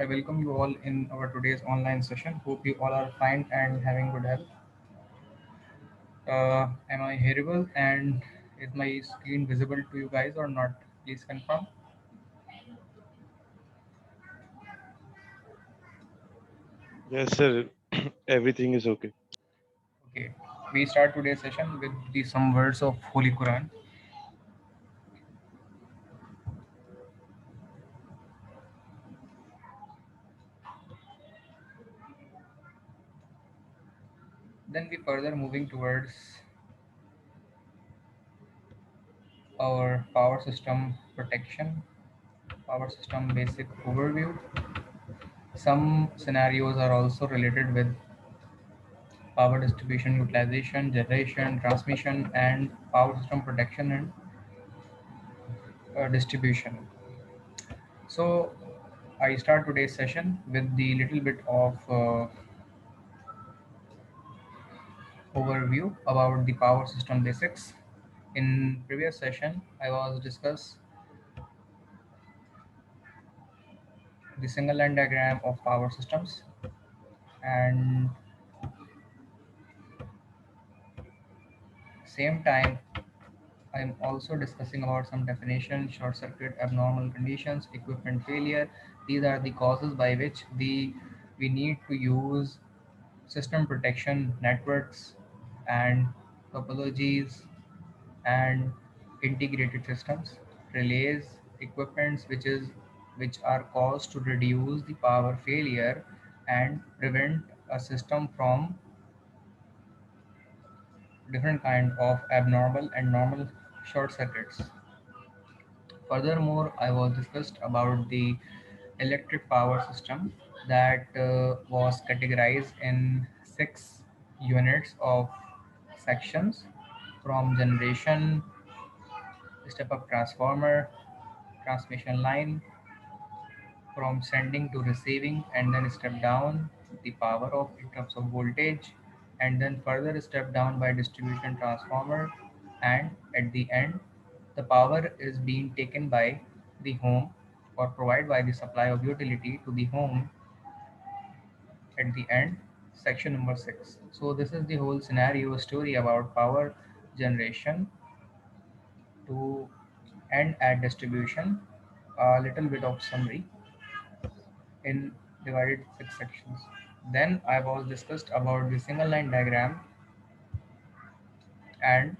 I welcome you all in our today's online session. Hope you all are fine and having good health. Am I hearable and is my screen visible to you guys or not? Please confirm. Yes, sir. Everything is okay. Okay. We start today's session with some words of Holy Quran. Then we further moving towards our power system protection, power system basic overview. Some scenarios are also related with power distribution, utilization, generation, transmission, and power system protection and distribution. So I start today's session with the little bit of overview about the power system basics. In previous session, I was discuss the single line diagram of power systems, and same time I'm also discussing about some definition, short circuit, abnormal conditions, equipment failure. These are the causes by which we need to use system protection networks and topologies and integrated systems, relays, equipments which are caused to reduce the power failure and prevent a system from different kind of abnormal and normal short circuits. Furthermore, I was discussed about the electric power system that was categorized in 6 units of sections from generation, step up transformer, transmission line, from sending to receiving, and then step down the power of in terms of voltage, and then further step down by distribution transformer, and at the end the power is being taken by the home or provided by the supply of utility to the home at the end, section number 6. So this is the whole scenario story about power generation to end at distribution, a little bit of summary in divided 6 sections. Then I was discussed about the single line diagram and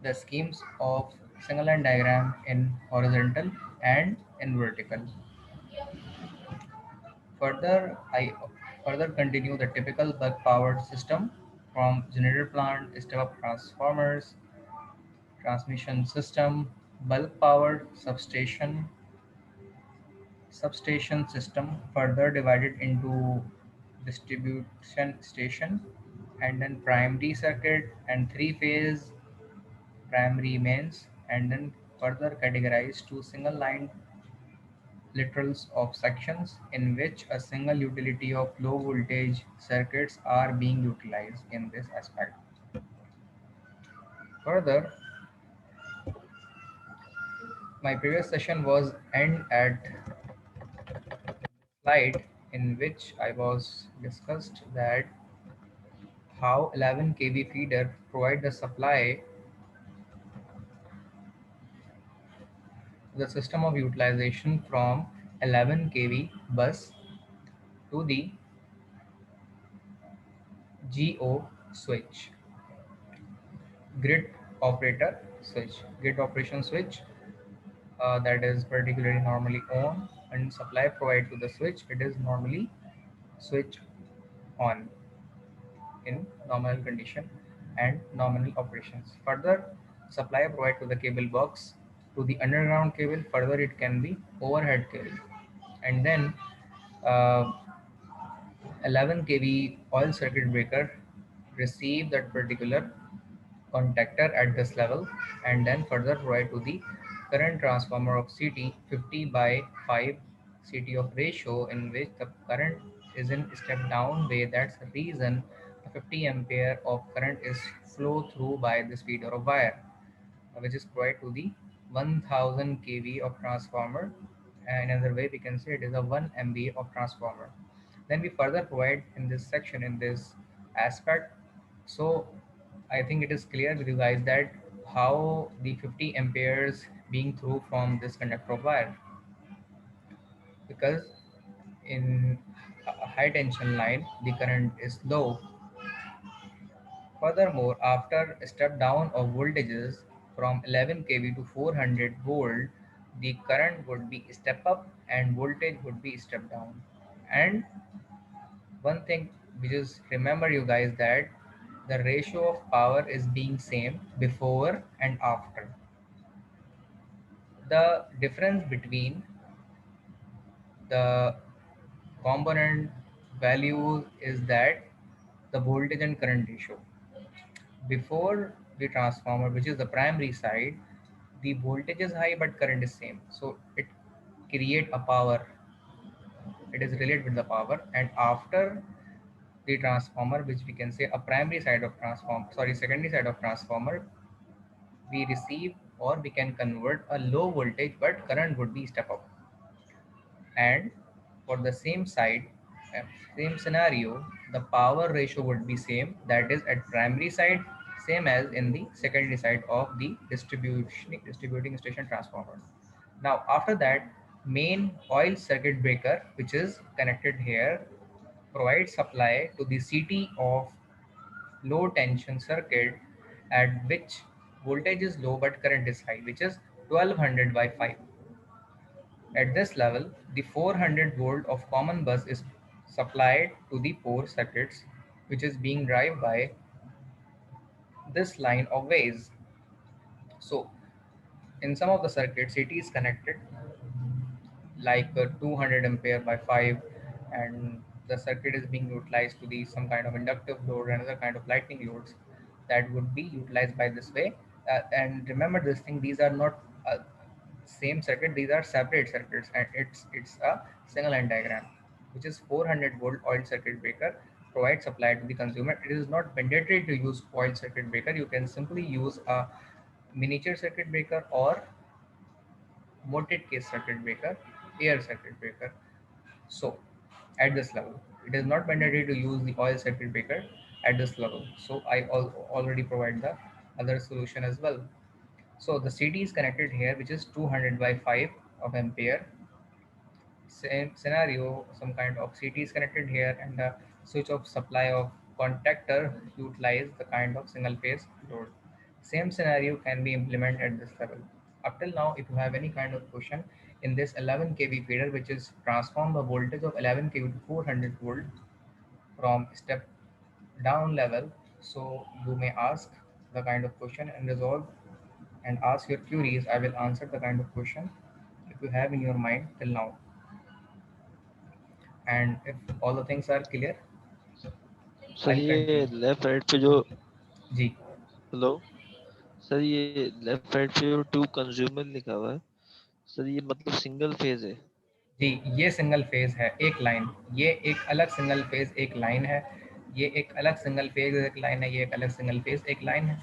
the schemes of single line diagram in horizontal and in vertical. Further, I further continue the typical buck powered system from generator plant, step up transformers, transmission system, bulk powered substation system, further divided into distribution station, and then primary circuit and three phase primary mains, and then further categorized to single line literals of sections in which a single utility of low voltage circuits are being utilized in this aspect. Further, my previous session was end at slide in which I was discussed that how 11 kV feeder provide the supply to the system of utilization from 11 kV bus to the GO switch, grid operator switch, grid operation switch, that is particularly normally on, and supply provided to the switch, it is normally switch on in nominal condition and nominal operations. Further, supply provided to the cable box to the underground cable, further it can be overhead cable, and then uh, 11 kV oil circuit breaker receive that particular contactor at this level, and then further provide to the current transformer of CT 50 by 5 CT of ratio, in which the current is in step down way. That's the reason a 50 ampere of current is flow through by this feeder of wire, which is provided to the 1000 kV of transformer. And another way we can say it is a 1 MVA of transformer. Then we further provide in this section, in this aspect. So I think it is clear with you guys that how the 50 amperes being through from this conductor of wire, because in a high tension line the current is low. Furthermore, after a step down of voltages from 11 kV to 400 volt, the current would be step up and voltage would be step down. And one thing which is, remember you guys, that the ratio of power is being same before and after. The difference between the component values is that the voltage and current ratio. Before the transformer, which is the primary side, the voltage is high but current is same, so it create a power, it is related with the power. And after the transformer, which we can say a primary side of transform, sorry, secondary side of transformer, we receive or we can convert a low voltage but current would be step up. And for the same side, uh, same scenario, the power ratio would be same, that is at primary side same as in the secondary side of the distributing station transformer. Now after that, main oil circuit breaker which is connected here provides supply to the CT of low tension circuit, at which voltage is low but current is high, which is 1200 by 5. At this level, the 400 volt of common bus is supplied to the 4 circuits, which is being driven by this line of ways. So, in some of the circuits, it is connected like 200 ampere by 5, and the circuit is being utilized to the some kind of inductive load and other kind of lightning loads that would be utilized by this way. And remember this thing, these are not same circuit, these are separate circuits, and it's a single line diagram, which is 400 volt oil circuit breaker provides supply to the consumer. It is not mandatory to use oil circuit breaker, you can simply use a miniature circuit breaker or molded case circuit breaker, air circuit breaker. So at this level, it is not mandatory to use the oil circuit breaker at this level. So I already provide the other solution as well. So the CD is connected here, which is 200 by 5 of ampere. Same scenario, some kind of CT is connected here, and the switch of supply of contactor utilize the kind of single phase load. Same scenario can be implemented at this level. Up till now, if you have any kind of question in this 11 kV feeder, which is transform the voltage of 11 kV to 400 volt from step down level, so you may ask the kind of question and resolve and ask your queries. I will answer the kind of question if you have in your mind till now. And if all the things are clear, sir I'll ये continue. Left right पे जो जी hello sir ये left right पे जो to consumer लिखा हुआ है sir ये मतलब सिंगल फेज है जी, ये सिंगल फेज है एक लाइन, ये एक अलग सिंगल फेज एक लाइन है, ये एक अलग सिंगल फेज एक लाइन है, ये एक अलग सिंगल फेज एक लाइन है।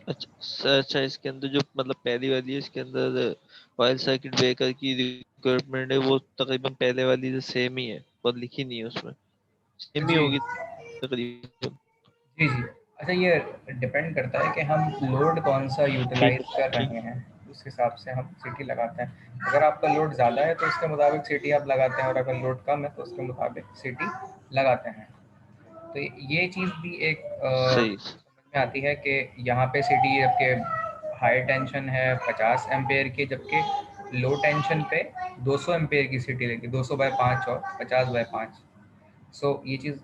अच्छा सर अच्छा इसके अंदर जो मतलब पहली वाली है इसके अंदर ऑयल सर्किट ब्रेकर की रिक्वायरमेंट है वो तकरीबन पहले वाली से सेम ही है और लिखी नहीं है उसमें सेम ही जी होगी तकरीबन जी जी। अच्छा, ये डिपेंड करता है कि हम लोड कौन सा ठीक यूटिलाइज कर ठीक रहे हैं, उस हिसाब से हम सीटी लगाते हैं। अगर आपका लोड ज़्यादा है तो उसके मुताबिक सीटी आप लगाते हैं, और अगर लोड कम है तो उसके मुताबिक सीटी लगाते हैं। तो ये चीज़ भी एक सही समझ में आती है कि यहाँ पे सिटी जबकि हाई टेंशन है 50 एम्पेयर की, जबकि लो टेंशन पे 200 एम्पेयर की सिटी लगी, 200 बाय 5 और 50 बाय 5। सो ये चीज़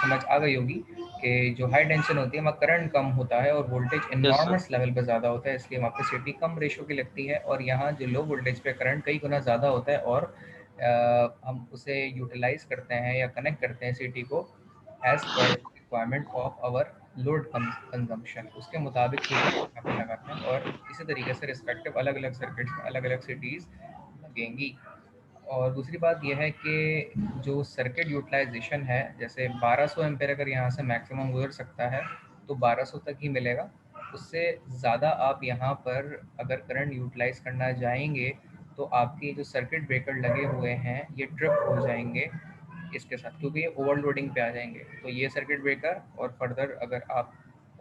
समझ आ गई होगी कि जो हाई टेंशन होती है वहाँ करंट कम होता है और voltage yes sir enormous level पे ज़्यादा होता है, इसलिए वहाँ पे सिटी कम रेशो की लगती है। और यहाँ जो लो वोल्टेज पे करंट कई गुना ज़्यादा होता है, और हम उसे यूटिलाइज करते हैं या कनेक्ट करते हैं सिटी को एज पर requirement of our load consumption, उसके मुताबिक सिटी यहाँ पे लगाते हैं। और इसी तरीके से रिस्पेक्टिव अलग अलग सर्किट्स में अलग अलग सिटीज़ लगेंगी। और दूसरी बात यह है कि जो सर्किट यूटिलाइजेशन है, जैसे 1200 एम्पेयर अगर यहाँ से मैक्सिमम गुजर सकता है तो 1200 तक ही मिलेगा। उससे ज़्यादा आप यहाँ पर अगर करंट यूटिलाइज करना जाएंगे तो आपके जो सर्किट ब्रेकर लगे हुए हैं ये ट्रिप हो जाएंगे इसके साथ, क्योंकि ये ओवरलोडिंग पे आ जाएंगे। तो ये सर्किट ब्रेकर और फर्दर अगर आप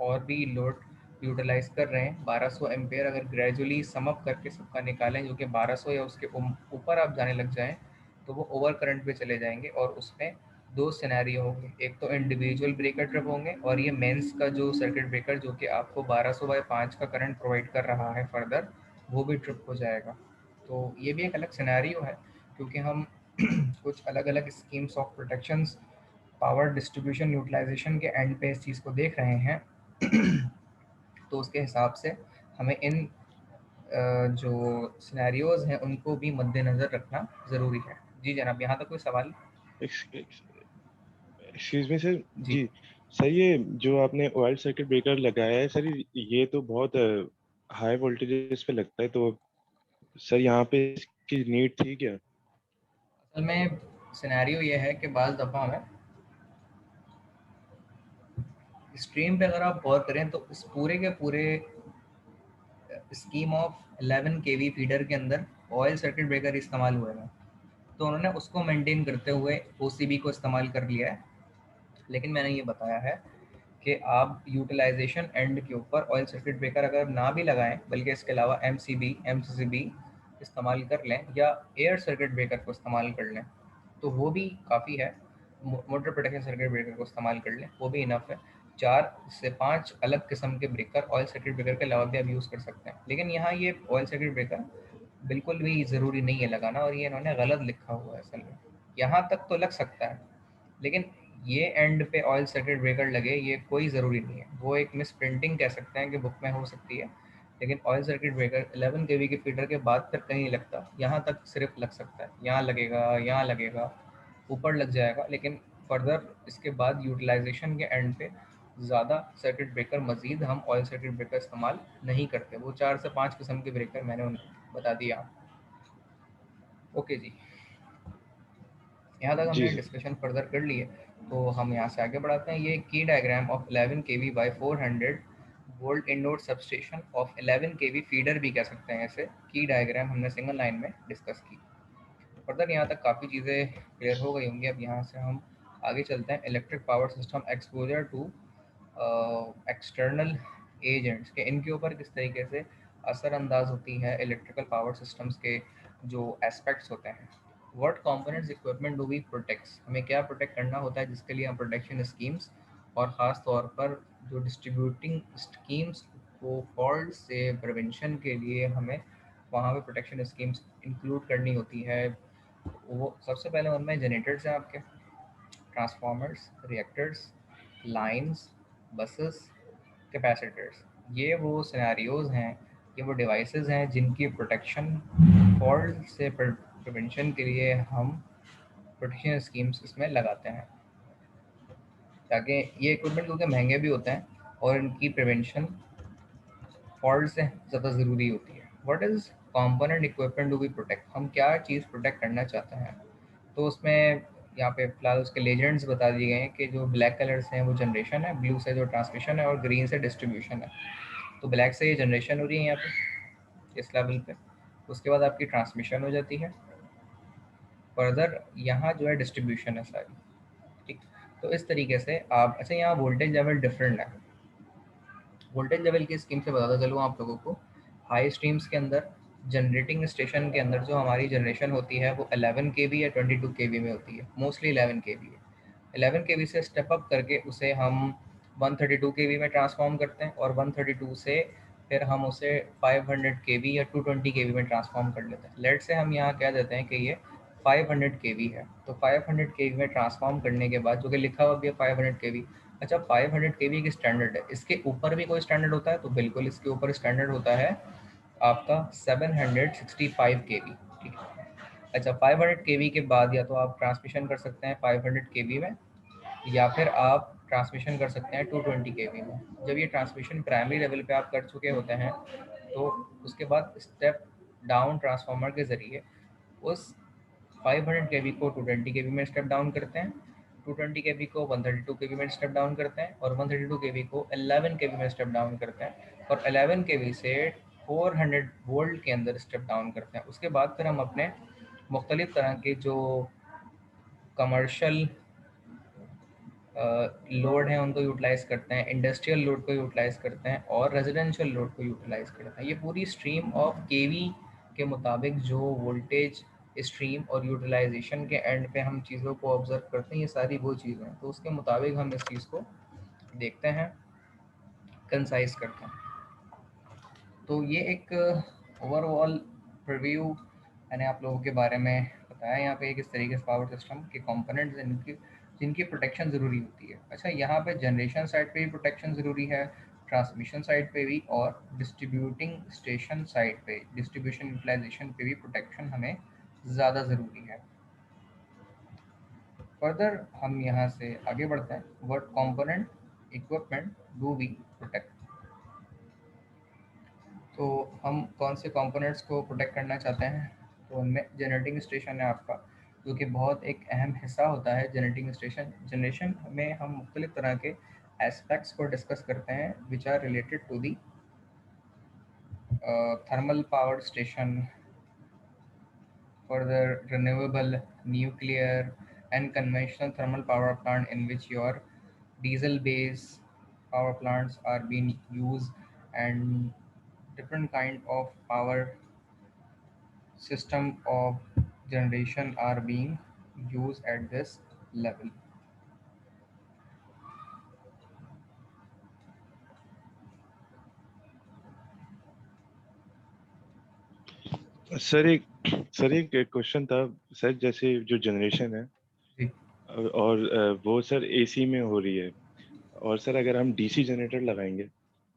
और भी लोड यूटिलाइज कर रहे हैं 1200 एम्पेयर, अगर ग्रेजुअली सम अप करके सबका निकालें जो कि 1200 या उसके ऊपर आप जाने लग जाएं तो वो ओवर करंट पे चले जाएंगे। और उसमें दो सिनेरियो होंगे, एक तो इंडिविजुअल ब्रेकर ट्रिप होंगे और ये मेंस का जो सर्किट ब्रेकर जो कि आपको 1200/5 का करंट प्रोवाइड कर रहा है फर्दर, वो भी ट्रिप हो जाएगा। तो ये भी एक अलग सिनेरियो है, क्योंकि हम कुछ अलग अलग schemes of protections power distribution utilization के एंड पे इस चीज़ को देख रहे हैं। तो उसके हिसाब से हमें इन जो सिनेरियोज हैं उनको भी मद्देनज़र रखना ज़रूरी है। जी जनाब, यहाँ तक कोई सवाल? Excuse me sir. जी। जी सर, ये जो आपने ऑयल सर्किट ब्रेकर लगाया है सर, ये तो बहुत हाई वोल्टेज पे लगता है, तो सर यहाँ पे इसकी नीड थी क्या? असल में सिनेरियो ये है कि बाज़ दफ़ा में स्ट्रीम पे अगर आप गौर करें तो इस पूरे के पूरे स्कीम ऑफ 11 केवी फीडर के अंदर ऑयल सर्किट ब्रेकर इस्तेमाल हुए हैं। तो उन्होंने उसको मेंटेन करते हुए ओसीबी को इस्तेमाल कर लिया है। लेकिन मैंने ये बताया है कि आप यूटिलाइजेशन एंड के ऊपर ऑयल सर्किट ब्रेकर अगर ना भी लगाएं, बल्कि इसके अलावा एमसीबी एमसीसीबी इस्तेमाल कर लें या एयर सर्किट ब्रेकर को इस्तेमाल कर लें तो वो भी काफ़ी है। मोटर प्रोटेक्शन सर्किट ब्रेकर को इस्तेमाल कर लें वो भी इनफ है। 4 से 5 अलग किस्म के ब्रेकर ऑयल सर्किट ब्रेकर के अलावा भी आप यूज़ कर सकते हैं। लेकिन यहाँ ये ऑयल सर्किट ब्रेकर बिल्कुल भी ज़रूरी नहीं है लगाना, और ये इन्होंने गलत लिखा हुआ है असल में। यहाँ तक तो लग सकता है, लेकिन ये एंड पे ऑयल सर्किट ब्रेकर लगे ये कोई ज़रूरी नहीं है। वो एक मिस प्रिंटिंग कह सकते हैं कि बुक में हो सकती है, लेकिन ऑयल सर्किट ब्रेकर 11 केवी के फीडर के बाद फिर कहीं नहीं लगता। यहाँ तक सिर्फ लग सकता है, यहाँ लगेगा, यहाँ लगेगा, ऊपर लग जाएगा, लेकिन फर्दर इसके बाद यूटिलाइजेशन के एंड पे ज़्यादा सर्किट ब्रेकर मज़ीद हम ऑयल सर्किट ब्रेकर इस्तेमाल नहीं करते। वो 4 से 5 किस्म के ब्रेकर मैंने उनको बता दिया। ओके जी, यहाँ तक जी हमने सर। डिस्कशन फर्दर कर ली है। तो हम यहाँ से आगे बढ़ाते हैं। ये key diagram of 11 KV by 400 volt indoor substation of 11 KV feeder भी कह सकते हैं इसे। की डायग्राम हमने सिंगल लाइन में डिस्कस की। फर्दर यहाँ तक काफ़ी चीज़ें क्लियर हो गई होंगी। अब यहाँ से हम आगे चलते हैं। Electric power system exposure to external agents के, इनके ऊपर किस तरीके से असरअंदाज होती है इलेक्ट्रिकल पावर सिस्टम्स के जो एस्पेक्ट्स होते हैं। What components equipment do we protects, हमें क्या प्रोटेक्ट करना होता है जिसके लिए हम प्रोटेक्शन स्कीम्स और ख़ास तौर पर जो डिस्ट्रीब्यूटिंग स्कीम्स को फॉल्ट से प्रिवेंशन के लिए हमें वहाँ पे प्रोटेक्शन स्कीम्स इंक्लूड करनी होती है। वो सबसे पहले उनमें जनरेटर्स हैं आपके, transformers, reactors, lines, buses, capacitors. ये वो सिनेरियोज हैं, ये वो डिवाइसेस हैं जिनकी प्रोटेक्शन फॉल्ट से प्रिवेंशन के लिए हम प्रोटेक्शन स्कीम्स इसमें लगाते हैं, ताकि ये इक्विपमेंट क्योंकि महंगे भी होते हैं और इनकी प्रिवेंशन फॉल्ट से ज़्यादा ज़रूरी होती है। What is component equipment do we protect, हम क्या चीज़ प्रोटेक्ट करना चाहते हैं। तो उसमें यहाँ पे फिलहाल उसके लेजेंड्स बता दिए गए हैं कि जो ब्लैक कलर्स हैं वो जनरेशन है, ब्लू से जो ट्रांसमिशन है और ग्रीन से डिस्ट्रीब्यूशन है। तो ब्लैक से ये जनरेशन हो रही है यहाँ पे इस लेवल पे, उसके बाद आपकी ट्रांसमिशन हो जाती है, फर्दर यहाँ जो है डिस्ट्रीब्यूशन है सारी। ठीक, तो इस तरीके से आप, अच्छा यहाँ वोल्टेज लेवल डिफरेंट है। वोल्टेज लेवल की स्कीम से बताता चलूँ आप लोगों को। हाई स्ट्रीम्स के अंदर जनरेटिंग स्टेशन के अंदर जो हमारी जनरेशन होती है वो 11 केवी या 22 केवी में होती है, मोस्टली 11 केवी है। 11 केवी से स्टेप अप करके उसे हम 132 केवी में ट्रांसफॉर्म करते हैं, और 132 से फिर हम उसे 500 केवी या 220 केवी में ट्रांसफॉर्म कर लेते हैं। लेट से हम यहाँ कह देते हैं कि ये 500 केवी है, तो 500 केवी में ट्रांसफॉर्म करने के बाद, जो कि लिखा हुआ भी है 500 केवी। अच्छा, 500 केवी की स्टैंडर्ड है, इसके ऊपर भी कोई स्टैंडर्ड होता है? तो बिल्कुल इसके ऊपर स्टैंडर्ड होता है आपका 765 केवी। ठीक है। अच्छा, 500 केवी के बाद या तो आप ट्रांसमिशन कर सकते हैं 500 केवी में, या फिर आप ट्रांसमिशन कर सकते हैं 220 केवी में। जब ये ट्रांसमिशन प्राइमरी लेवल पे आप कर चुके होते हैं तो उसके बाद स्टेप डाउन ट्रांसफार्मर के ज़रिए उस 500 केवी को 220 केवी में स्टेप डाउन करते हैं, 220 केवी को 132 केवी में स्टेप डाउन करते हैं और 132 केवी को 11 केवी में स्टेप डाउन करते हैं और 11 केवी से 400 वोल्ट के अंदर स्टेप डाउन करते हैं। उसके बाद फिर हम अपने मुख्तलिफ तरह के जो कमर्शियल लोड हैं उनको यूटिलाइज़ करते हैं, इंडस्ट्रियल लोड को यूटिलाइज़ करते हैं और रेजिडेंशियल लोड को यूटिलाइज़ करते हैं। ये पूरी स्ट्रीम ऑफ केवी के मुताबिक जो वोल्टेज स्ट्रीम और यूटिलाइजेशन के एंड पे हम चीज़ों को ऑब्जर्व करते हैं, ये सारी वो चीज़ें हैं। तो उसके मुताबिक हम इस चीज़ को देखते हैं, कंसाइज करते हैं। तो ये एक ओवरऑल रिव्यू मैंने आप लोगों के बारे में बताया यहाँ पे किस तरीके से पावर सिस्टम के कंपोनेंट्स जिनकी जिनकी प्रोटेक्शन ज़रूरी होती है। अच्छा, यहाँ पे जनरेशन साइड पे भी प्रोटेक्शन ज़रूरी है, ट्रांसमिशन साइड पे भी, और डिस्ट्रीब्यूटिंग स्टेशन साइड पे, डिस्ट्रीब्यूशन यूटिलाइजेशन पे भी प्रोटेक्शन हमें ज़्यादा ज़रूरी है। फर्दर हम यहाँ से आगे बढ़ते हैं। What component equipment do we protect. तो हम कौन से कंपोनेंट्स को प्रोटेक्ट करना चाहते हैं, तो उनमें जनरेटिंग स्टेशन है आपका, जो कि बहुत एक अहम हिस्सा होता है। जनरेटिंग स्टेशन, जनरेशन में हम मुख्तलिफ तरह के एस्पेक्ट्स को डिस्कस करते हैं which are related to the thermal power station, further renewable, nuclear and conventional thermal power plant in which your diesel based power plants are being used, and different kind of power system of generation are being used at this level. Sir एक question था sir, जैसे जो generation है जी। और वो sir AC में हो रही है, और सर अगर हम डीसी जनरेटर लगाएंगे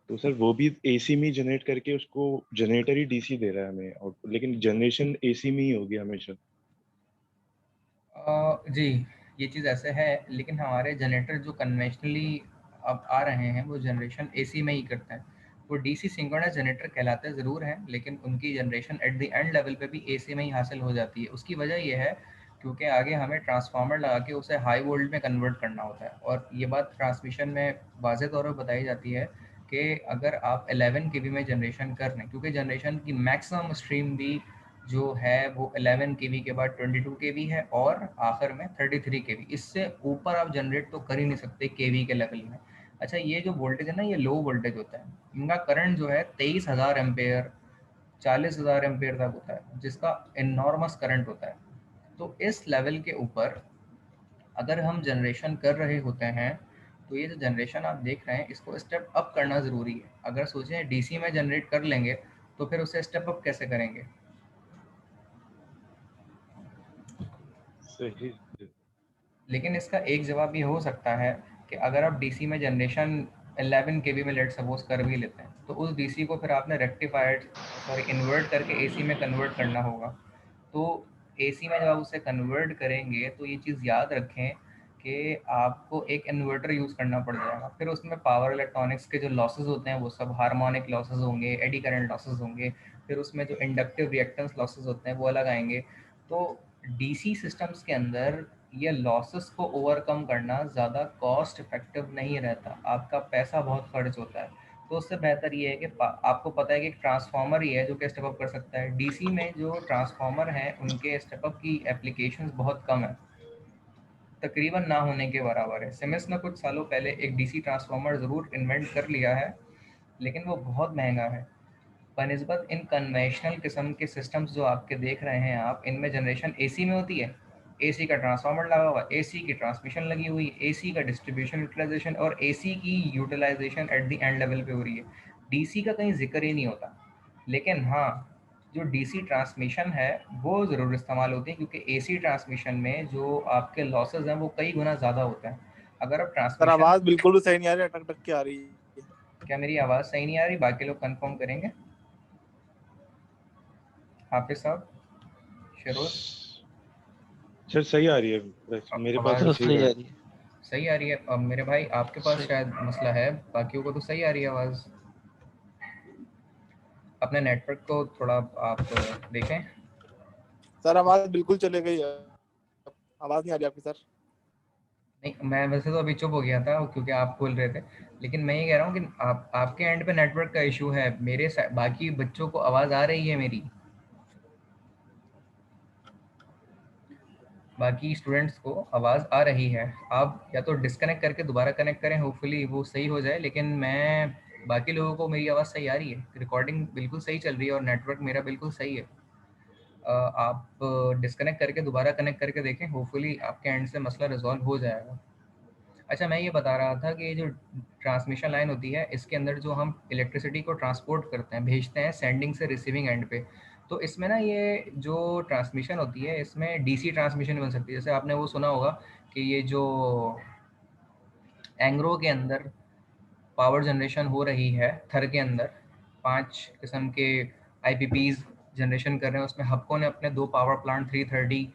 तो सर वो भी एसी में जनरेट करके उसको जनरेटर ही डीसी दे रहा है हमें, और लेकिन जनरेशन एसी में ही होगी हमेशा। जी, ये चीज़ ऐसे है, लेकिन हमारे जनरेटर जो कन्वेंशनली अब आ रहे हैं वो जनरेशन एसी में ही करते हैं। वो डीसी सिंक्रोनस जनरेटर कहलाते ज़रूर हैं, लेकिन उनकी generation at the end level पे भी एसी में ही हासिल हो जाती है। उसकी वजह ये है क्योंकि आगे हमें ट्रांसफार्मर लगा के उसे हाई वोल्ट में कन्वर्ट करना होता है, और ये बात ट्रांसमिशन में वाज़ेह तौर पर बताई जाती है कि अगर आप 11 केवी में जनरेशन कर रहे हैं, क्योंकि जनरेशन की मैक्सिमम स्ट्रीम भी जो है वो 11 केवी के बाद 22 केवी है और आखिर में 33 केवी। इससे ऊपर आप जनरेट तो कर ही नहीं सकते केवी के लेवल में। अच्छा, ये जो वोल्टेज है ना, ये लो वोल्टेज होता है। इनका करंट जो है 23,000 एम्पेयर, 40,000 एम्पेयर तक होता है, जिसका इनॉर्मस करंट होता है। तो इस लेवल के ऊपर अगर हम जनरेशन कर रहे होते हैं, तो ये जो जनरेशन आप देख रहे हैं इसको स्टेप अप करना ज़रूरी है। अगर सोचें डीसी में जनरेट कर लेंगे तो फिर उसे स्टेप अप कैसे करेंगे? सही। लेकिन इसका एक जवाब ये हो सकता है कि अगर आप डीसी में जनरेशन 11 केवी में लेट सपोज कर भी लेते हैं, तो उस डीसी को फिर आपने रेक्टिफाइड सॉरी इन्वर्ट करके एसी में कन्वर्ट करना होगा। तो एसी में जब आप उसे कन्वर्ट करेंगे तो ये चीज़ याद रखें कि आपको एक इन्वर्टर यूज़ करना पड़ जाएगा। फिर उसमें पावर इलेक्ट्रॉनिक्स के जो लॉसेस होते हैं वो सब हार्मोनिक लॉसेस होंगे, एडी करंट लॉसेस होंगे, फिर उसमें जो इंडक्टिव रिएक्टेंस लॉसेस होते हैं वो अलग आएंगे। तो डीसी सिस्टम्स के अंदर ये लॉसेस को ओवरकम करना ज़्यादा कॉस्ट इफेक्टिव नहीं रहता, आपका पैसा बहुत खर्च होता है। तो उससे बेहतर ये है कि आपको पता है कि एक ट्रांसफार्मर ही है जो कि स्टेप अप कर सकता है। डीसी में जो ट्रांसफार्मर हैं उनके स्टेप अप की एप्लीकेशंस बहुत कम है, तकरीबन ना होने के बराबर है। सिमिस ने कुछ सालों पहले एक डीसी ट्रांसफार्मर ज़रूर इन्वेंट कर लिया है, लेकिन वो बहुत महंगा है बनिस्बत इन कन्वेंशनल किस्म के सिस्टम्स जो आपके देख रहे हैं आप। इनमें जनरेशन एसी में होती है, एसी का ट्रांसफार्मर लगा हुआ, एसी की ट्रांसमिशन लगी हुई, एसी का डिस्ट्रीब्यूशन यूटिलाइजेशन, और एसी की utilization at the end level पे हो रही है। डीसी का कहीं जिक्र ही नहीं होता। लेकिन हाँ, जो डीसी ट्रांसमिशन है वो ज़रूर इस्तेमाल होती है, क्योंकि एसी ट्रांसमिशन में जो आपके लॉसेज हैं वो कई गुना ज़्यादा होते हैं। अगर आप सर ट्रांसमिशन, आवाज बिल्कुल भी सही नहीं आ रही, अटक अटक के आ रही है। क्या मेरी आवाज़ सही नहीं आ रही? बाकी लोग कंफर्म करेंगे। हाफिज साहब, शेरोज, सर सही आ रही है, बस मेरे पास आवाज़ भी तो सही सही आ आ रही रही है। सही आ रही है? अब मेरे भाई आपके पास सही। शायद मसला है, बाकियों को तो सही आ रही है आवाज़। अपने नेटवर्क को थोड़ा आप देखें। सर आवाज बिल्कुल चले गई है, आवाज नहीं आ रही आपकी सर। नहीं, मैं वैसे तो अभी चुप हो गया था क्योंकि आप बोल रहे थे, लेकिन मैं ये कह रहा हूँ कि आपके एंड पे नेटवर्क का इशू है, बाकी बच्चों को आवाज़ आ रही है मेरी, बाकी स्टूडेंट्स को आवाज़ आ रही है। आप या तो डिस्कनेक्ट करके दोबारा कनेक्ट करें, होपफुली वो सही हो जाए, लेकिन मैं बाकी लोगों को मेरी आवाज़ सही आ रही है, रिकॉर्डिंग बिल्कुल सही चल रही है और नेटवर्क मेरा बिल्कुल सही है। आप डिस्कनेक्ट करके दोबारा कनेक्ट करके देखें, होपफुली आपके एंड से मसला रिजॉल्व हो जाएगा। अच्छा, मैं ये बता रहा था कि ये जो ट्रांसमिशन लाइन होती है, इसके अंदर जो हम इलेक्ट्रिसिटी को ट्रांसपोर्ट करते हैं, भेजते हैं सेंडिंग से रिसीविंग एंड पे, तो इसमें ना ये जो ट्रांसमिशन होती है इसमें डीसी ट्रांसमिशन बन सकती है। जैसे आपने वो सुना होगा कि ये जो एंग्रो के अंदर पावर जनरेशन हो रही है, थर के अंदर 5 किस्म के आईपीपीज जनरेशन कर रहे हैं, उसमें हबको ने अपने 2 पावर प्लांट 330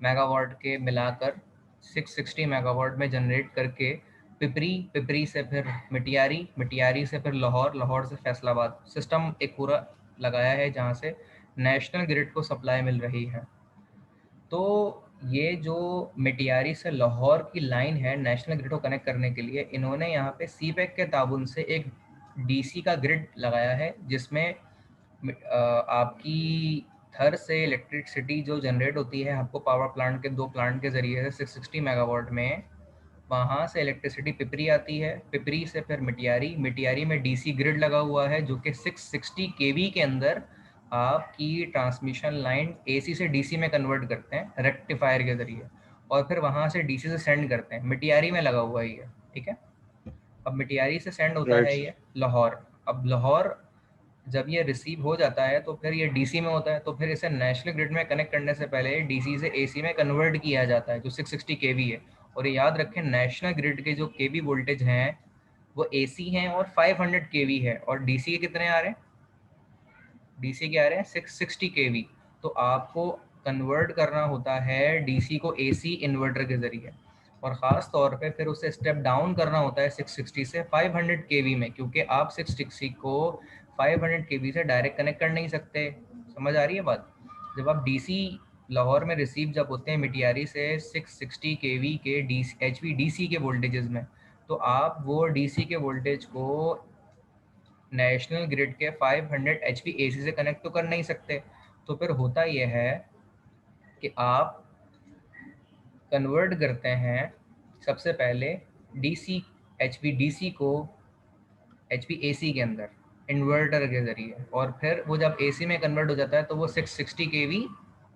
मेगावाट के मिलाकर 660 मेगावाट में जनरेट करके पिपरी, पिपरी से फिर मिटियारी, मिटियारी से फिर लाहौर, लाहौर से फैसलाबाद सिस्टम एक पूरा लगाया है जहाँ से नेशनल ग्रिड को सप्लाई मिल रही है। तो ये जो मिटियारी से लाहौर की लाइन है नेशनल ग्रिड को कनेक्ट करने के लिए, इन्होंने यहाँ पे सीपैक के ताबुन से एक डीसी का ग्रिड लगाया है, जिसमें आपकी थर से इलेक्ट्रिसिटी जो जनरेट होती है आपको पावर प्लांट के 2 प्लांट के ज़रिए से 660 मेगावाट में, वहाँ से इलेक्ट्रिसिटी पिपरी आती है, पिपरी से फिर मिटियारी, मिटियारी में डीसी ग्रिड लगा हुआ है जो कि 660 केवी के अंदर आपकी ट्रांसमिशन लाइन एसी से डीसी में कन्वर्ट करते हैं रेक्टिफायर के ज़रिए, और फिर वहाँ से डीसी से सेंड करते हैं। मिटियारी में लगा हुआ है ये, ठीक है। अब मिटियारी से सेंड होता राइट है सर। ये लाहौर। अब लाहौर जब ये रिसीव हो जाता है तो फिर ये डीसी में होता है, तो फिर इसे नेशनल ग्रिड में कनेक्ट करने से पहले डीसी से एसी में कन्वर्ट किया जाता है जो 660 केवी है। और ये याद रखें, नेशनल ग्रिड के जो केवी वोल्टेज हैं वो एसी हैं और 500 केवी है, और डीसी के कितने आ रहे हैं, डीसी के आ रहे हैं 660 केवी। तो आपको कन्वर्ट करना होता है डीसी को एसी इन्वर्टर के जरिए, और ख़ास तौर पे फिर उसे स्टेप डाउन करना होता है 660 से 500 केवी में, क्योंकि आप 660 को 500 केवी से डायरेक्ट कनेक्ट कर नहीं सकते। समझ आ रही है बात? जब आप डीसी लाहौर में रिसीव जब होते हैं मिटियारी से 660 केवी के डीसी एचवीडीसी के वोल्टेजेस में, तो आप वो डीसी के वोल्टेज को नेशनल ग्रिड के 500 एचपी एसी से कनेक्ट तो कर नहीं सकते। तो फिर होता यह है कि आप कन्वर्ट करते हैं सबसे पहले डीसी एचपी डीसी को एचपी एसी के अंदर इन्वर्टर के ज़रिए, और फिर वो जब एसी में कन्वर्ट हो जाता है तो वो 660 केवी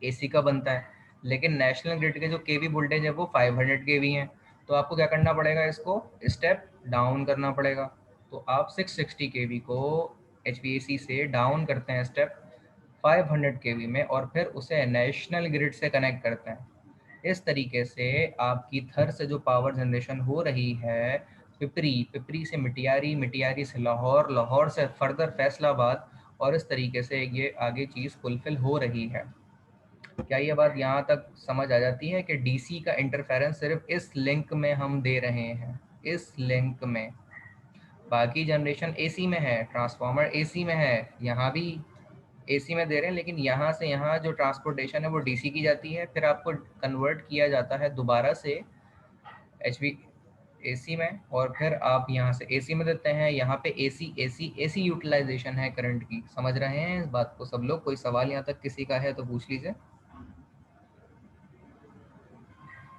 एसी का बनता है। लेकिन नेशनल ग्रिड के जो केवी वोल्टेज है वो 500 केवी हैं, तो आपको क्या करना पड़ेगा, इसको स्टेप डाउन करना पड़ेगा। तो आप 660 केवी को एचवीएसी से डाउन करते हैं स्टेप 500 केवी में, और फिर उसे नेशनल ग्रिड से कनेक्ट करते हैं। इस तरीके से आपकी थर से जो पावर जनरेशन हो रही है, पिपरी, पिपरी से मिटियारी, मिटियारी से लाहौर, लाहौर से फर्दर फैसलाबाद, और इस तरीके से ये आगे चीज़ फुलफिल हो रही है। क्या ये बात यहाँ तक समझ आ जाती है कि डीसी का इंटरफेरेंस सिर्फ इस लिंक में हम दे रहे हैं, इस लिंक में। बाकी जनरेशन एसी में है, ट्रांसफार्मर एसी में है, यहाँ भी एसी में दे रहे हैं, लेकिन यहाँ से यहाँ जो ट्रांसपोर्टेशन है वो डीसी की जाती है, फिर आपको कन्वर्ट किया जाता है दोबारा से एचवी एसी में, और फिर आप यहाँ से एसी में देते हैं। यहाँ पे एसी एसी एसी यूटिलाइजेशन है करंट की। समझ रहे हैं इस बात को सब लोग? कोई सवाल यहाँ तक किसी का है तो पूछ लीजिए।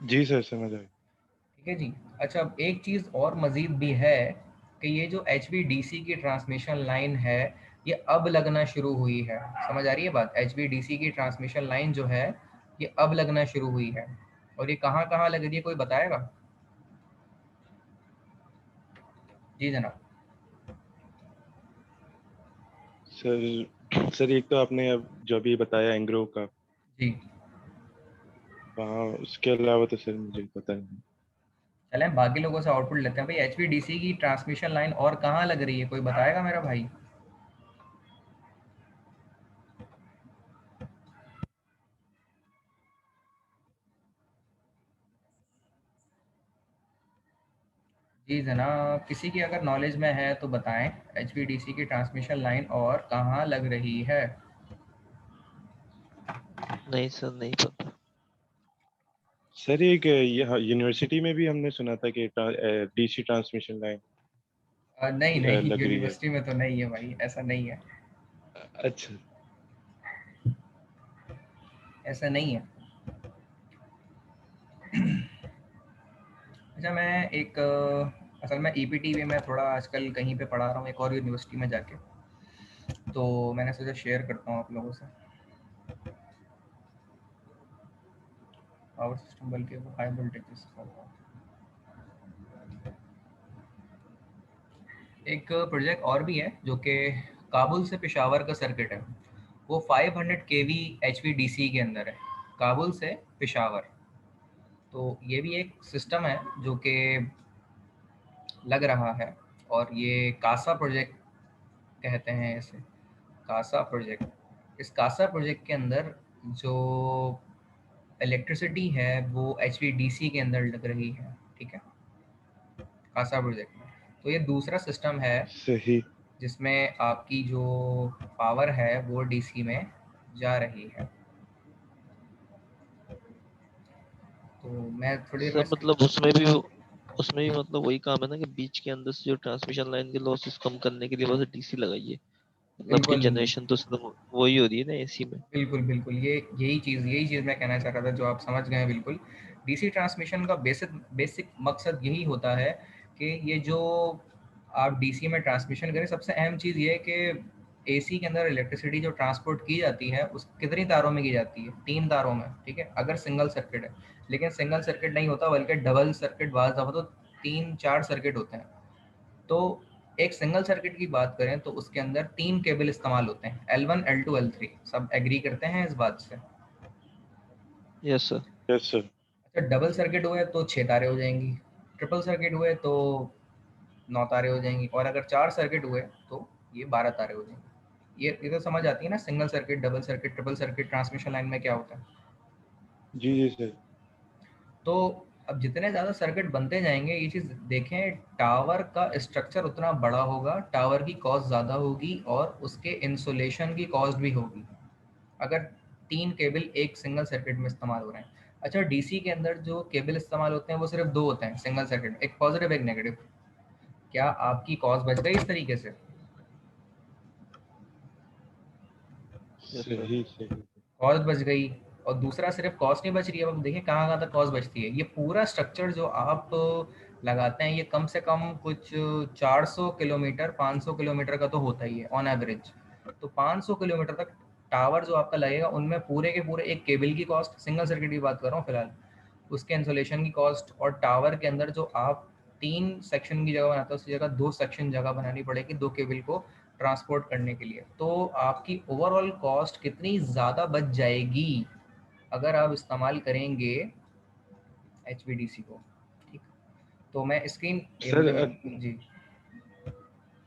जी सर, समझ आए। ठीक है जी। अच्छा, अब एक चीज़ और मज़ीद भी है कि ये जो एच की ट्रांसमिशन लाइन है ये अब लगना शुरू हुई है। समझ आ रही है बात? एच की ट्रांसमिशन लाइन जो है ये अब लगना शुरू हुई है, और ये कहाँ कहाँ लग रही है, कोई बताएगा? जी जनाब। सर एक तो आपने अब जो अभी बताया एंग्रो का, जी, वहाँ उसके अलावा तो सर मुझे पता नहीं। चलें बाकी लोगों से आउटपुट लेते हैं भाई। एच की ट्रांसमिशन लाइन और कहाँ लग रही है, कोई बताएगा मेरा भाई? जी जनाब, किसी की अगर नॉलेज में है तो बताएं, एच की ट्रांसमिशन लाइन और कहाँ लग रही है? नहीं सर, नहीं पता। सर एक यहाँ यूनिवर्सिटी में भी हमने सुना था कि डीसी ट्रांसमिशन लाइन नहीं नहीं, लग रही है। यूनिवर्सिटी में तो नहीं है भाई, ऐसा नहीं है। अच्छा। ऐसा नहीं है। अच्छा, मैं एक असल में ईपीटीवी में थोड़ा आजकल कहीं पे पढ़ा रहा हूँ एक और यूनिवर्सिटी में जाके, तो मैंने सोचा शेयर करता हूँ आप लोगों से। पावर सिस्टम बल्कि वो हाई वोल्टेज। एक प्रोजेक्ट और भी है जो कि काबुल से पेशावर का सर्किट है। वो 500 केवी एचवीडीसी के अंदर है, काबुल से पेशावर। तो ये भी एक सिस्टम है जो कि लग रहा है, और ये कासा प्रोजेक्ट कहते हैं इसे, कासा प्रोजेक्ट। इस कासा प्रोजेक्ट के अंदर जो इलेक्ट्रिसिटी है वो एचवीडीसी के अंदर लग रही है, ठीक है, कासा प्रोजेक्ट में। तो ये दूसरा सिस्टम है सही। जिसमें आपकी जो पावर है वो डीसी में जा रही है। तो मैं थोड़ी देर में सर मतलब उसमें भी मतलब वही काम है ना कि बीच के अंदर से जो ट्रांसमिशन लाइन के लॉसेस कम करने के लिए बस डीसी लगाई है, मतलब कि बिल्कुल जनरेशन तो सिर्फ वही हो रही है ना एसी में। बिल्कुल बिल्कुल, ये यही चीज़ मैं कहना चाह रहा था, जो आप समझ गए हैं बिल्कुल। डीसी ट्रांसमिशन का बेसिक बेसिक मकसद यही होता है कि ये जो आप डीसी में ट्रांसमिशन करें, सबसे अहम चीज़ ये है कि एसी के अंदर इलेक्ट्रिसिटी जो ट्रांसपोर्ट की जाती है उस कितनी तारों में की जाती है, 3 तारों में, ठीक है, अगर सिंगल सर्किट है। लेकिन सिंगल सर्किट नहीं होता, बल्कि डबल सर्किट, बाज़ दफ़ा तो 3-4 सर्किट होते हैं। तो एक सिंगल सर्किट की बात करें तो उसके अंदर 3 केबल इस्तेमाल होते हैं, L1 L2 L3। सब एग्री करते हैं इस बात से? Yes sir. Yes sir. अच्छा, डबल सर्किट हुए तो 6 तारे हो जाएंगी, ट्रिपल सर्किट हुए तो 9 तारे हो जाएंगी, और अगर 4 सर्किट हुए तो ये 12 तारे हो जाएंगे। ये तो समझ आती है ना, single circuit, double circuit, triple circuit transmission line में क्या होता है। जी जी सर। तो अब जितने ज़्यादा सर्किट बनते जाएंगे, ये चीज़ देखें, टावर का स्ट्रक्चर उतना बड़ा होगा, टावर की कॉस्ट ज़्यादा होगी, और उसके इंसुलेशन की कॉस्ट भी होगी, अगर 3 केबल एक सिंगल सर्किट में इस्तेमाल हो रहे हैं। अच्छा, डीसी के अंदर जो केबल इस्तेमाल होते हैं वो सिर्फ 2 होते हैं सिंगल सर्किट, एक पॉजिटिव एक नेगेटिव। क्या आपकी कॉस्ट बच गई इस तरीके से? Yes sir. सही सही। कॉस्ट बच गई। और दूसरा, सिर्फ कॉस्ट नहीं बच रही है, अब आप देखिए कहाँ कहाँ तक कॉस्ट बचती है। ये पूरा स्ट्रक्चर जो आप लगाते हैं, ये कम से कम कुछ 400 किलोमीटर, 500 किलोमीटर का तो होता ही है ऑन एवरेज। तो 500 किलोमीटर तक टावर जो आपका लगेगा, उनमें पूरे के पूरे एक केबल की कॉस्ट, सिंगल सर्किट की बात कर रहा हूँ फिलहाल, उसके इंसुलेशन की कॉस्ट, और टावर के अंदर जो आप 3 सेक्शन की जगह बनाते हो उसकी जगह 2 सेक्शन जगह बनानी पड़ेगी 2 केबल को ट्रांसपोर्ट करने के लिए। तो आपकी ओवरऑल कॉस्ट कितनी ज़्यादा बच जाएगी अगर आप इस्तेमाल करेंगे एचवीडीसी को, ठीक। तो मैं स्क्रीन, ये सर मुझे जी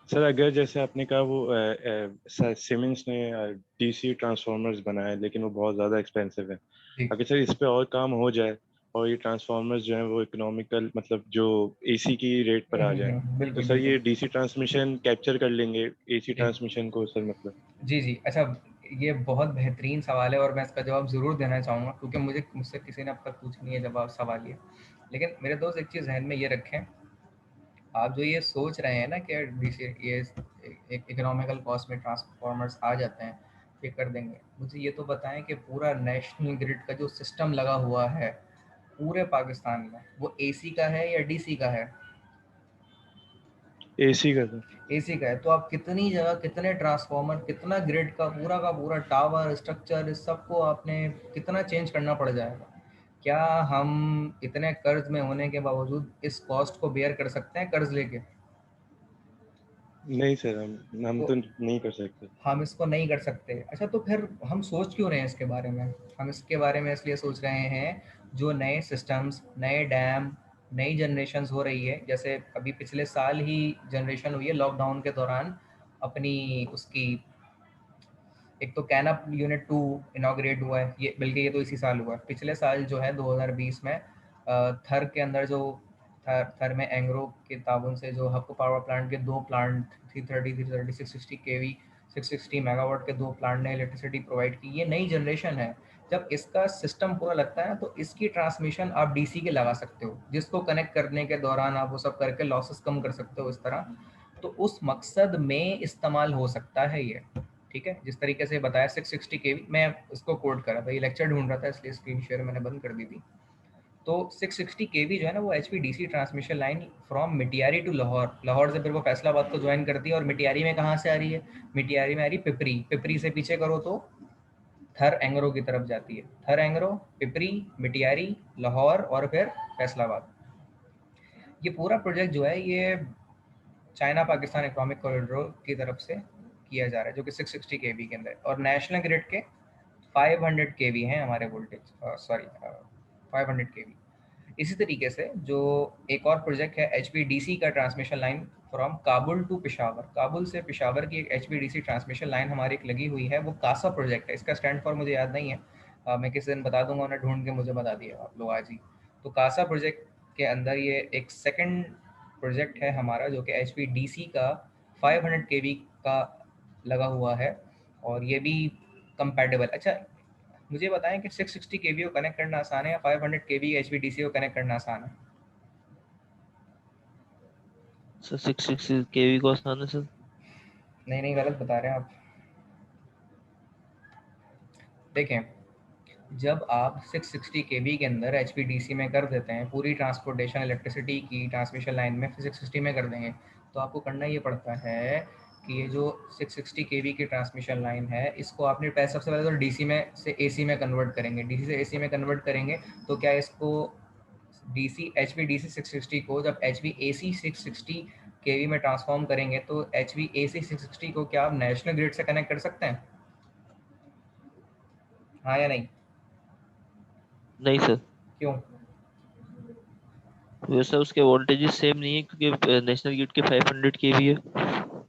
सर अगर जैसे आपने कहा वो सिमेंस ने डीसी ट्रांसफार्मर्स बनाए लेकिन वो बहुत ज़्यादा एक्सपेंसिव है। जी। अगर सर इस पे और काम हो जाए और ये ट्रांसफार्मर्स जो हैं वो इकोनॉमिकल मतलब जो एसी की रेट पर आ जाए, तो बिल्कुल सर बिल्कुल। ये डीसी ट्रांसमिशन कैप्चर कर लेंगे एसी जी ट्रांसमिशन को सर मतलब। जी जी। अच्छा, ये बहुत बेहतरीन सवाल है और मैं इसका जवाब ज़रूर देना चाहूँगा, क्योंकि मुझसे किसी ने अब तक पूछा नहीं है जवाब सवाल ये। लेकिन मेरे दोस्त, एक चीज़ जहन में ये रखें, आप जो ये सोच रहे हैं ना कि ये एक इकोनॉमिकल कॉस्ट में ट्रांसफार्मर्स आ जाते हैं, ये कर देंगे, मुझे ये तो बताएं कि पूरा नेशनल ग्रिड का जो सिस्टम लगा हुआ है पूरे पाकिस्तान में, वो एसी का है या डीसी का है? एसी का सर। एसी का है। तो आप कितनी जगह, कितने ट्रांसफार्मर, कितना ग्रिड का पूरा टावर स्ट्रक्चर, इस सबको आपने कितना चेंज करना पड़ जाएगा? क्या हम इतने कर्ज में होने के बावजूद इस कॉस्ट को बेयर कर सकते हैं कर्ज लेके? नहीं सर, हम तो तो नहीं कर सकते। हम इसको नहीं कर सकते। अच्छा, तो फिर हम सोच क्यों रहे हैं इसके बारे में? हम इसके बारे में इसलिए सोच रहे हैं, जो नए सिस्टम्स, नए डैम, नई जनरेशन्स हो रही है, जैसे अभी पिछले साल ही जनरेशन हुई है लॉकडाउन के दौरान अपनी, उसकी, एक तो कैनअप यूनिट 2 इनॉग्रेट हुआ है, ये बल्कि ये तो इसी साल हुआ है, पिछले साल जो है 2020 में थर के अंदर जो थर में एंग्रो के ताबन से जो हक पावर प्लांट के 2 प्लांट, 330 330 660 केवी 660 मेगावाट के 2 प्लांट ने इलेक्ट्रिसिटी प्रोवाइड की। ये नई जनरेशन है। जब इसका सिस्टम पूरा लगता है ना तो इसकी ट्रांसमिशन आप डीसी के लगा सकते हो, जिसको कनेक्ट करने के दौरान आप वो सब करके लॉसेस कम कर सकते हो इस तरह। तो उस मकसद में इस्तेमाल हो सकता है ये, ठीक है। जिस तरीके से बताया 660 केवी, मैं इसको कोड करा था, ये लेक्चर ढूंढ रहा था इसलिए स्क्रीन शेयर मैंने बंद कर दी थी। तो 660 केवी जो है ना वो HVDC transmission line from Matiari to Lahore, Lahore से फिर वो फैसलाबाद को ज्वाइन करती है। और मिटियारी में कहाँ से आ रही है? मिटियारी में आ रही है पिपरी, पिपरी से पीछे करो तो थर एंग्रो की तरफ जाती है। थर एंग्रो, पिपरी, मिटियारी, लाहौर और फिर फैसलाबाद। ये पूरा प्रोजेक्ट जो है ये चाइना पाकिस्तान इकोनॉमिक कॉरिडोर की तरफ से किया जा रहा है, जो कि 660 केवी के अंदर। और नेशनल ग्रिड के 500 केवी हैं हमारे वोल्टेज, सॉरी 500 केवी। इसी तरीके से जो एक और प्रोजेक्ट है HVDC का transmission line from Kabul to Peshawar, Kabul से पेशावर की एक HVDC ट्रांसमिशन लाइन हमारी एक लगी हुई है, वो कासा प्रोजेक्ट है। इसका स्टैंड फॉर मुझे याद नहीं है, मैं किसी दिन बता दूंगा, उन्हें ढूंढ के मुझे बता दिया आप लोग आज ही। तो कासा प्रोजेक्ट के अंदर ये एक सेकंड प्रोजेक्ट है हमारा, जो कि HVDC का 500 केवी का लगा हुआ है। और ये भी कंपैटिबल। अच्छा मुझे बताएं कि 660 केवी को कनेक्ट करना आसान है या 500 केवी HVDC को कनेक्ट करना आसान है? सर 660 केवी को आसान है सर। नहीं नहीं, गलत बता रहे हैं आप। देखें, जब आप 660 केवी के अंदर HVDC में कर देते हैं पूरी ट्रांसपोर्टेशन इलेक्ट्रिसिटी की ट्रांसमिशन लाइन में, फिर 660 में कर देंगे, तो आपको करना ये पड़ता है कि ये जो 660 केवी की ट्रांसमिशन लाइन है इसको आपने पहले सबसे पहले तो डीसी में से एसी में कन्वर्ट करेंगे। डीसी से एसी में कन्वर्ट करेंगे तो क्या इसको डीसी HVDC 660 को जब HVAC 660 केवी में ट्रांसफॉर्म करेंगे तो HVAC 660 को क्या आप नेशनल ग्रिड से कनेक्ट कर सकते हैं? हाँ या नहीं? नहीं सर, क्यों? वैसे उसके वोल्टेजेस सेम नहीं है क्योंकि नेशनल ग्रिड के 500 केवी है।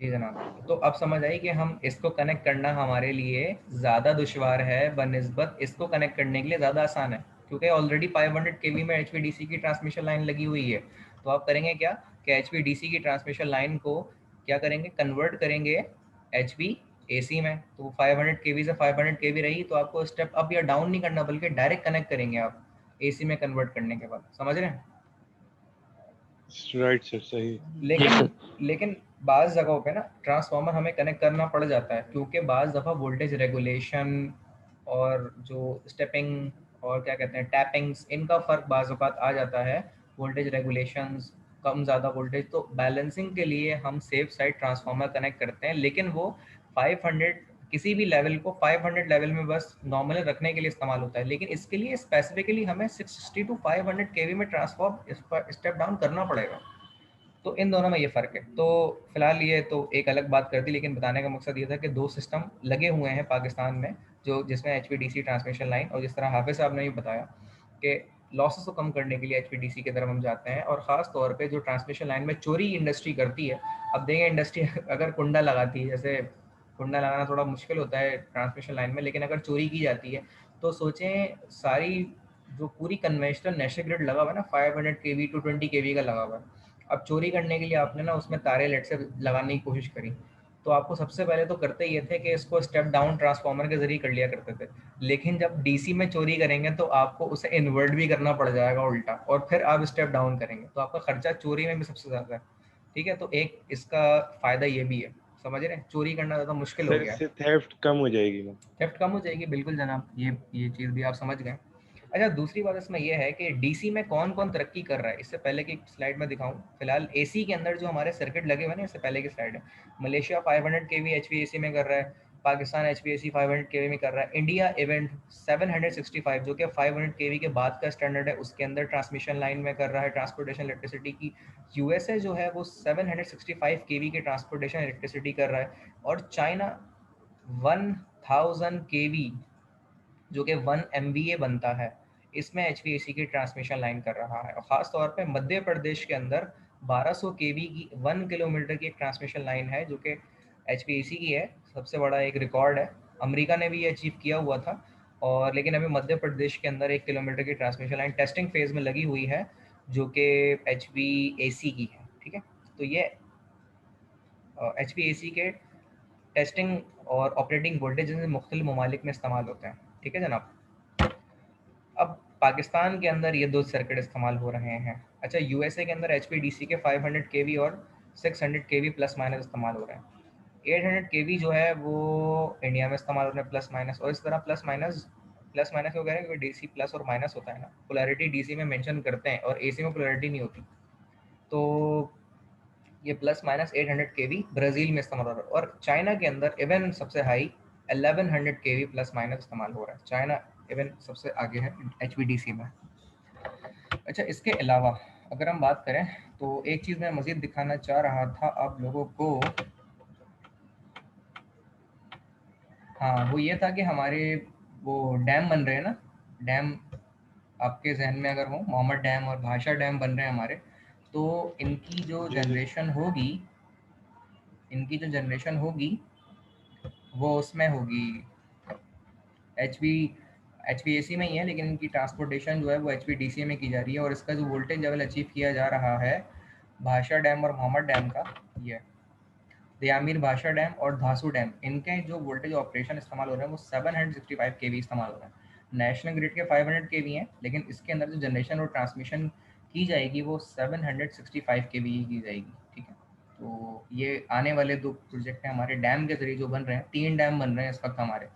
जी जनाब, तो अब समझ आई कि हम इसको कनेक्ट करना हमारे लिए ज़्यादा दुश्वार है बनिस्बत इसको कनेक्ट करने के लिए ज़्यादा आसान है, क्योंकि ऑलरेडी 500 केवी में HVDC की ट्रांसमिशन लाइन लगी हुई है। तो आप करेंगे क्या कि HVDC की ट्रांसमिशन लाइन को क्या करेंगे, कन्वर्ट करेंगे HVAC में। तो 500 केवी से 500 केवी रही तो आपको स्टेप अप या डाउन नहीं करना, बल्कि डायरेक्ट कनेक्ट करेंगे आप AC में कन्वर्ट करने के बाद। समझ रहे हैं? राइट सर, सही। जी लेकिन सर। लेकिन बाज़ जगहों पे ना ट्रांसफार्मर हमें कनेक्ट करना पड़ जाता है, क्योंकि बाज़ दफ़ा वोल्टेज रेगुलेशन और जो स्टेपिंग और क्या कहते हैं टैपिंग्स, इनका फ़र्क बाज़ औक़ात आ जाता है। वोल्टेज रेगुलेशंस कम ज़्यादा वोल्टेज, तो बैलेंसिंग के लिए हम सेफ साइड ट्रांसफार्मर कनेक्ट करते हैं। लेकिन वो 500 किसी भी लेवल को 500 लेवल में बस नॉर्मल रखने के लिए इस्तेमाल होता है। लेकिन इसके लिए स्पेसिफिकली हमें 660 टू 500 केवी में ट्रांसफॉर्म स्टेप डाउन करना पड़ेगा। तो इन दोनों में ये फ़र्क है। तो फिलहाल ये तो एक अलग बात कर दी, लेकिन बताने का मकसद ये था कि दो सिस्टम लगे हुए हैं पाकिस्तान में, जो जिसमें HVDC ट्रांसमिशन लाइन, और जिस तरह हाफिज़ साहब ने भी बताया कि लॉसेस को कम करने के लिए HVDC की तरफ हम जाते हैं। और ख़ास तौर पे जो ट्रांसमिशन लाइन में चोरी इंडस्ट्री करती है, अब देखें इंडस्ट्री अगर कुंडा लगाती है, जैसे कुंडा लगाना थोड़ा मुश्किल होता है ट्रांसमिशन लाइन में, लेकिन अगर चोरी की जाती है तो सोचें सारी जो पूरी कन्वेंशनल नेशनल ग्रिड लगा हुआ है ना 500 केवी टू 20 केवी का लगा हुआ है, अब चोरी करने के लिए आपने ना उसमें तारे लेट से लगाने की कोशिश करी, तो आपको सबसे पहले तो करते ये थे कि इसको स्टेप डाउन ट्रांसफार्मर के जरिए कर लिया करते थे। लेकिन जब डीसी में चोरी करेंगे तो आपको उसे इन्वर्ट भी करना पड़ जाएगा उल्टा, और फिर आप स्टेप डाउन करेंगे तो आपका खर्चा चोरी में भी सबसे ज़्यादा है। ठीक है, तो एक इसका फ़ायदा ये भी है, समझ रहे हैं, चोरी करना ज़्यादा मुश्किल हो सर गया है। इससे थेफ्ट कम हो जाएगी ना? थेफ्ट कम हो जाएगी, बिल्कुल जनाब, ये चीज़ भी आप समझ गए। अच्छा, दूसरी बात इसमें यह है कि डीसी में कौन कौन तरक्की कर रहा है, इससे पहले की स्लाइड में दिखाऊं। फिलहाल एसी के अंदर जो हमारे सर्किट लगे हुए हैं, इससे पहले की स्लाइड है, मलेशिया 500 केवी HVAC में कर रहा है, पाकिस्तान HVAC 500 केवी में कर रहा है, इंडिया इवेंट 765 जो कि 500 केवी के बाद का स्टैंडर्ड है उसके अंदर ट्रांसमिशन लाइन में कर रहा है ट्रांसपोर्टेशन इलेक्ट्रिसिटी की। यूएसए जो है वो 765 केवी की ट्रांसपोर्टेशन इलेक्ट्रिसिटी कर रहा है। और चाइना 1000 केवी जो कि 1 MVA बनता है, इसमें HVAC की ट्रांसमिशन लाइन कर रहा है। और ख़ास तौर पे मध्य प्रदेश के अंदर 1200 केवी की 1 किलोमीटर की एक ट्रांसमिशन लाइन है जो कि HVAC की है। सबसे बड़ा एक रिकॉर्ड है, अमेरिका ने भी ये अचीव किया हुआ था। और लेकिन अभी मध्य प्रदेश के अंदर 1 किलोमीटर की ट्रांसमिशन लाइन टेस्टिंग फेज़ में लगी हुई है जो कि HVAC की है। ठीक है, तो ये HVAC के टेस्टिंग और ऑपरेटिंग वोल्टेज मुख्तलिफ ममालिक में इस्तेमाल होते हैं। ठीक है जनाब। अब पाकिस्तान के अंदर ये 2 सर्किट इस्तेमाल हो रहे हैं। अच्छा, यूएसए के अंदर HVDC के 500 केवी और 600 केवी प्लस माइनस इस्तेमाल हो रहे हैं। 800 केवी जो है वो इंडिया में इस्तेमाल हो रहे हैं प्लस माइनस। और इस तरह प्लस माइनस क्यों कह रहे हैं, क्योंकि डीसी प्लस और माइनस होता है ना, पोलैरिटी डीसी में मेंशन करते हैं और एसी में पोलैरिटी नहीं होती। तो ये प्लस माइनस 800 केवी ब्राज़ील में इस्तेमाल हो रहा है। और चाइना के अंदर इवन सबसे हाई 1100 केवी प्लस माइनस इस्तेमाल हो रहा है। चाइना इवन सबसे आगे है HVDC में। अच्छा, इसके अलावा अगर हम बात करें तो एक चीज़ मैं मज़ीद दिखाना चाह रहा था आप लोगों को। हाँ, वो ये था कि हमारे वो डैम बन रहे हैं ना, डैम आपके जहन में अगर हो, मोहम्मद डैम और भाषा डैम बन रहे हैं हमारे। तो इनकी जो जी जी जनरेशन होगी इनकी जो जनरेशन होगी वो उसमें होगी HVAC में ही है, लेकिन इनकी ट्रांसपोर्टेशन जो है वो HVDC में की जा रही है। और इसका जो वोल्टेज लेवल अचीव किया जा रहा है भाषा डैम और मोहम्मद डैम का, ये दयामीर भाषा डैम और धासू डैम, इनके जो वोल्टेज ऑपरेशन इस्तेमाल हो रहे हैं वो 765 केवी इस्तेमाल हो रहे हैं। नेशनल ग्रिड के 500 केवी हैं, लेकिन इसके अंदर जो जनरेशन और ट्रांसमिशन की जाएगी वो 765 केवी ही की जाएगी। ठीक है, तो ये आने वाले 2 प्रोजेक्ट हैं हमारे डैम के जरिए जो बन रहे हैं। 3 डैम बन रहे हैं इस वक्त हमारे,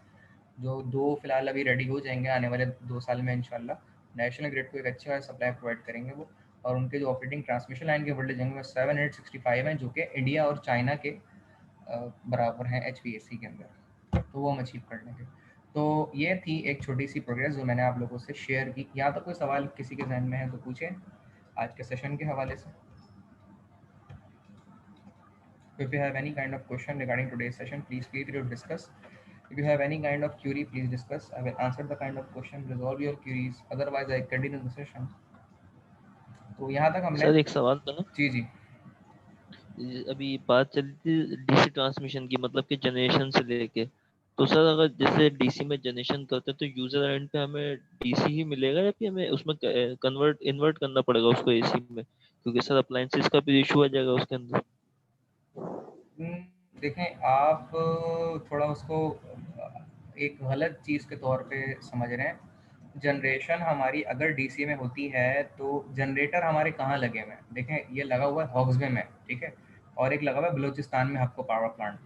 जो 2 फिलहाल अभी रेडी हो जाएंगे आने वाले 2 साल में इंशाल्लाह। नेशनल ग्रिड को एक अच्छा सप्लाई प्रोवाइड करेंगे वो। और उनके जो ऑपरेटिंग ट्रांसमिशन लाइन के वोल्टेज होंगे वो 765 हैं, जो कि इंडिया और चाइना के बराबर हैं HVAC के अंदर। तो वो हम अचीव कर लेंगे। तो ये थी एक छोटी सी प्रोग्रेस जो मैंने आप लोगों से शेयर की। यहाँ तक कोई सवाल किसी के जहन में है तो पूछें आज के सेशन के हवाले से। If you have any kind of question regarding today's session, please feel free to discuss. If you have any kind of query, please discuss. I will answer the kind of question, resolve your queries. Otherwise, I continue the session. तो यहाँ तक हमने, sir एक सवाल था ना, जी जी अभी बात चली थी डीसी ट्रांसमिशन की, मतलब कि जनरेशन से लेके। तो सर अगर जैसे डीसी में जनरेशन करते हैं तो यूजर एंड पे हमें डीसी ही मिलेगा या फिर हमें उसमें कन्वर्ट इन्वर्ट करना पड़ेगा उसको एसी में, क्योंकि सर अप्लायंसेस का भी इशू आ जाएगा उसके अंदर। हम्म, देखें आप थोड़ा उसको एक गलत चीज़ के तौर पे समझ रहे हैं। जनरेशन हमारी अगर डीसी में होती है तो जनरेटर हमारे कहाँ लगे हुए हैं, देखें ये लगा हुआ है हॉक्सबे में, ठीक है, और एक लगा हुआ है बलूचिस्तान में हक्को पावर प्लांट।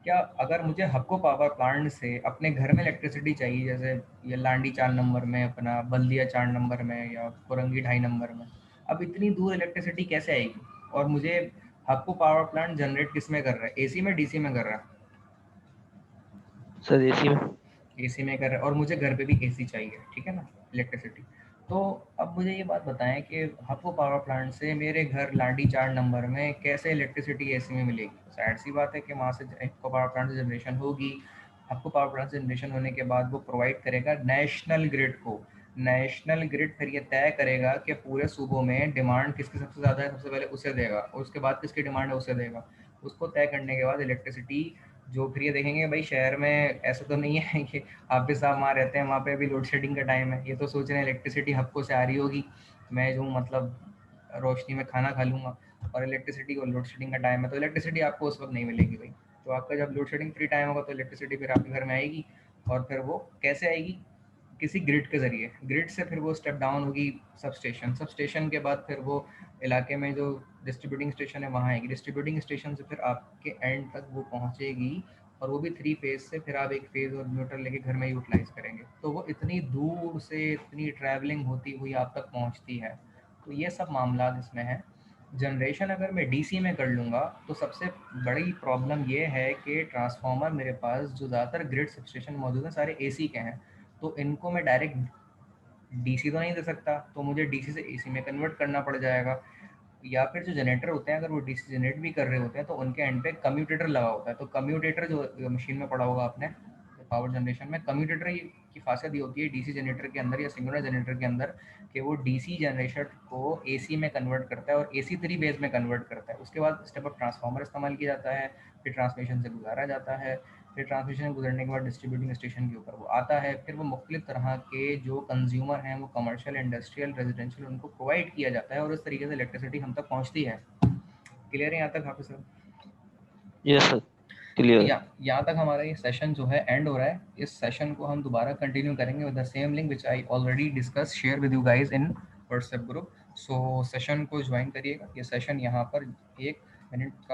क्या अगर मुझे हक्को पावर प्लांट से अपने घर में इलेक्ट्रिसिटी चाहिए, जैसे ये लांडी 4 नंबर में, अपना बल्दिया 4 नंबर में, या कुरंगी 2.5 नंबर में, अब इतनी दूर इलेक्ट्रिसिटी कैसे आएगी? और मुझे हक्को पावर प्लांट जनरेट किस में कर रहा है, एसी में डीसी में कर रहा है? सर एसी में। एसी में कर रहा है, और मुझे घर पे भी एसी चाहिए, ठीक है ना, इलेक्ट्रिसिटी। तो अब मुझे ये बात बताएं कि हप्पो पावर प्लांट से मेरे घर लांडी 4 नंबर में कैसे इलेक्ट्रिसिटी एसी में मिलेगी? शायद सी बात है कि वहाँ से हप्पो पावर प्लांट से जनरेशन होगी। हप्पो पावर प्लांट से जनरेशन होने के बाद वो प्रोवाइड करेगा नेशनल ग्रिड को। नेशनल ग्रिड फिर ये तय करेगा कि पूरे सूबों में डिमांड किसकी सबसे ज़्यादा है, सबसे पहले उसे देगा, और उसके बाद किसकी डिमांड है उसे देगा। उसको तय करने के बाद इलेक्ट्रिसिटी जो, फिर ये देखेंगे भाई शहर में ऐसा तो नहीं है कि आप भी साहब वहाँ रहते हैं, वहाँ पे अभी लोड शेडिंग का टाइम है, ये तो सोच रहे हैं इलेक्ट्रिसिटी हब्को से आ रही होगी, मैं जो मतलब रोशनी में खाना खा लूँगा, और इलेक्ट्रिसिटी को लोड शेडिंग का टाइम है तो इलेक्ट्रिसिटी आपको उस वक्त नहीं मिलेगी भाई। तो आपका जब लोड शेडिंग फ्री टाइम होगा तो इलेक्ट्रिसिटी फिर आपके घर में आएगी। और फिर वो कैसे आएगी? किसी ग्रिड के ज़रिए। ग्रिड से फिर वो स्टेप डाउन होगी सब स्टेशन, सब स्टेशन के बाद फिर वो इलाके में जो डिस्ट्रीब्यूटिंग स्टेशन है वहाँ आएगी। डिस्ट्रीब्यूटिंग स्टेशन से फिर आपके एंड तक वो पहुँचेगी, और वो भी 3 फेज़ से, फिर आप एक फेज़ और न्यूट्रल लेके घर में यूटिलाइज़ करेंगे। तो वो इतनी दूर से इतनी ट्रैवलिंग होती हुई आप तक पहुँचती है। तो ये सब मामला इसमें है। जनरेशन अगर मैं डीसी में कर लूँगा तो सबसे बड़ी प्रॉब्लम ये है कि ट्रांसफार्मर मेरे पास जो ज़्यादातर ग्रिड सबस्टेशन मौजूद हैं सारे एसी के हैं, तो इनको मैं डायरेक्ट डीसी तो नहीं दे सकता, तो मुझे डीसी से एसी में कन्वर्ट करना पड़ जाएगा। या फिर जो जनरेटर होते हैं अगर वो डीसी जनरेट भी कर रहे होते हैं तो उनके एंड पे कम्यूटेटर लगा होता है। तो कम्यूटेटर जो मशीन में पड़ा होगा आपने पावर जनरेशन में, कम्यूटेटर की खासियत ये होती है डीसी जनरेटर के अंदर या सिंगुलर जनरेटर के अंदर कि वो डीसी जनरेशन को एसी में कन्वर्ट करता है और एसी 3 बेस में कन्वर्ट करता है। उसके बाद स्टेप अप ट्रांसफार्मर इस्तेमाल किया जाता है, फिर ट्रांसमिशन से गुजारा जाता है, फिर ट्रांसमिशन गुजरने के बाद डिस्ट्रीब्यूटिंग स्टेशन के ऊपर वो आता है, फिर वो मुख्तलिफ तरह के जो कंज्यूमर हैं वो कमर्शियल, इंडस्ट्रियल, रेजिडेंशियल, उनको प्रोवाइड किया जाता है, और इस तरीके से इलेक्ट्रिसिटी हम तक पहुंचती है। क्लियर है यहाँ तक हाफिज़ साहब? Yes sir. क्लियर। यहाँ तक हमारा ये सेशन जो है एंड हो रहा है। इस सेशन को हम दोबारा कंटिन्यू करेंगे with the same link which I already discuss share with you guys in WhatsApp group. So session को ज्वाइन करिएगा। ये सेशन यहाँ पर 1 मिनट का